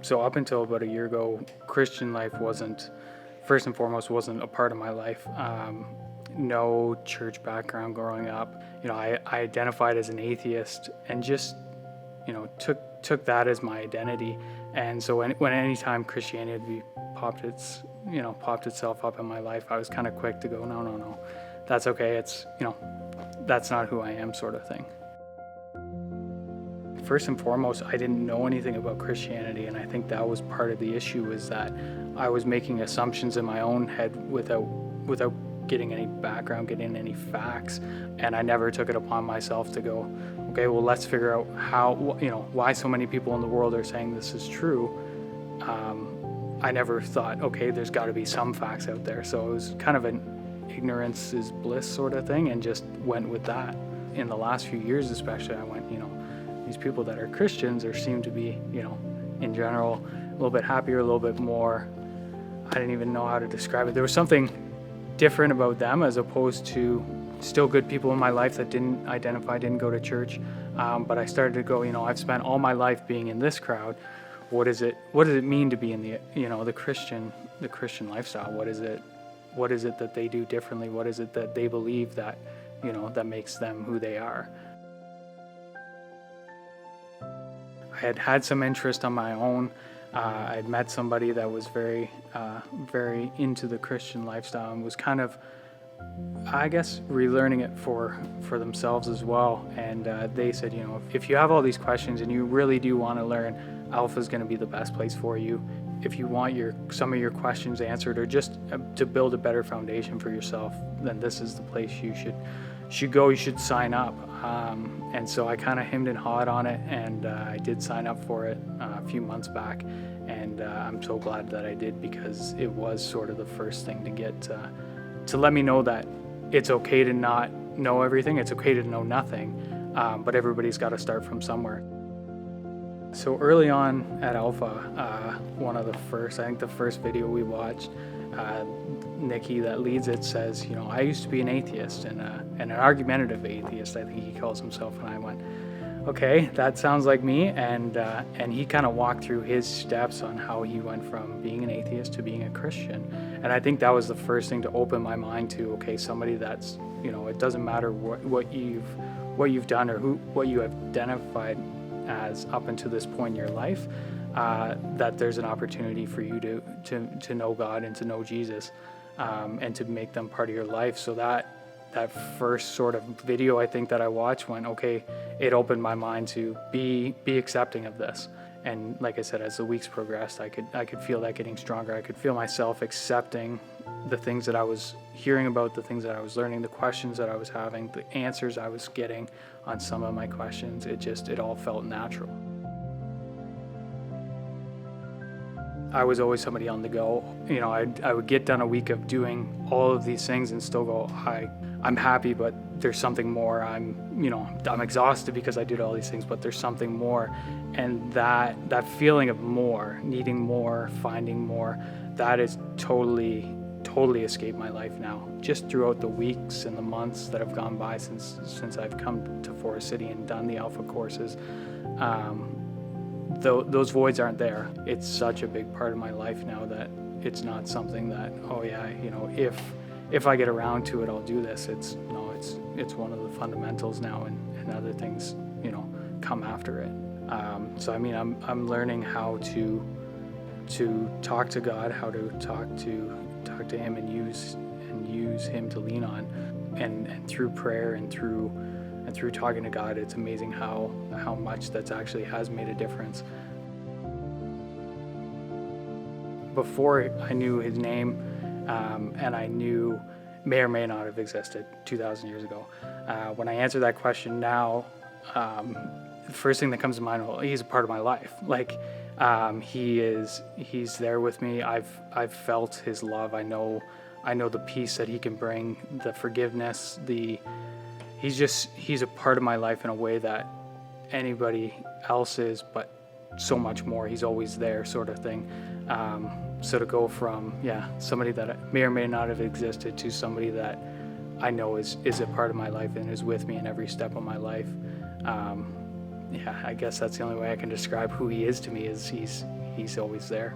So up until about a year ago, Christian life wasn't, first and foremost, wasn't a part of my life. No church background growing up. I identified as an atheist and just, took that as my identity. And so when anytime Christianity popped itself up in my life, I was kind of quick to go, no, that's okay. It's, that's not who I am, sort of thing. First and foremost, I didn't know anything about Christianity, and I think that was part of the issue, is that I was making assumptions in my own head without getting any background, getting any facts, and I never took it upon myself to go, okay, well, let's figure out how, why so many people in the world are saying this is true. I never thought, okay, there's got to be some facts out there. So it was kind of an ignorance is bliss sort of thing, and just went with that. In the last few years especially, I went, these people that are Christians or seem to be, in general, a little bit happier, a little bit more, I didn't even know how to describe it. There was something different about them as opposed to still good people in my life that didn't go to church. But I started to go, I've spent all my life being in this crowd. What does it mean to be in the Christian lifestyle? What is it that they do differently? What is it that they believe that, that makes them who they are? I had some interest on my own. I had met somebody that was very into the Christian lifestyle and was kind of, I guess, relearning it for themselves as well. And they said, if you have all these questions and you really do want to learn, Alpha is going to be the best place for you. If you want some of your questions answered, or just to build a better foundation for yourself, then this is the place you should go. You should sign up. And so I kind of hemmed and hawed on it, and I did sign up for it a few months back. And I'm so glad that I did, because it was sort of the first thing to get to let me know that it's okay to not know everything. It's okay to know nothing, but everybody's got to start from somewhere. So early on at Alpha, the first video we watched, Nikki that leads it says, I used to be an atheist and an argumentative atheist, I think he calls himself. And I went, okay, that sounds like me. And he kind of walked through his steps on how he went from being an atheist to being a Christian. And I think that was the first thing to open my mind to, okay, somebody that's, it doesn't matter what you've done or what you have identified as up until this point in your life, that there's an opportunity for you to know God and to know Jesus, and to make them part of your life. So that first sort of video I think that I watched went, okay, it opened my mind to be accepting of this. And like I said, as the weeks progressed, I could feel that getting stronger. I could feel myself accepting the things that I was hearing about, the things that I was learning, the questions that I was having, the answers I was getting on some of my questions. It all felt natural. I was always somebody on the go. I would get done a week of doing all of these things and still go, I'm happy, but there's something more. I'm exhausted because I did all these things, but there's something more. And that feeling of more, needing more, finding more, that is totally escaped my life now. Just throughout the weeks and the months that have gone by since I've come to Forest City and done the Alpha courses, those voids aren't there. It's such a big part of my life now that it's not something that, if I get around to it, I'll do this. It's one of the fundamentals now, and other things, come after it. So I'm learning how to talk to God, how to talk to Him and use Him to lean on, and through prayer and through talking to God, it's amazing how much that's actually has made a difference. Before I knew His name, and I knew may or may not have existed 2,000 years ago. When I answer that question now, the first thing that comes to mind, well, He's a part of my life. Like, He's there with me. I've felt His love. I know the peace that He can bring, the forgiveness, He's a part of my life in a way that anybody else is, but so much more. He's always there, sort of thing. So to go from somebody that may or may not have existed to somebody that I know is a part of my life and is with me in every step of my life, yeah, I guess that's the only way I can describe who he is to me, is he's always there.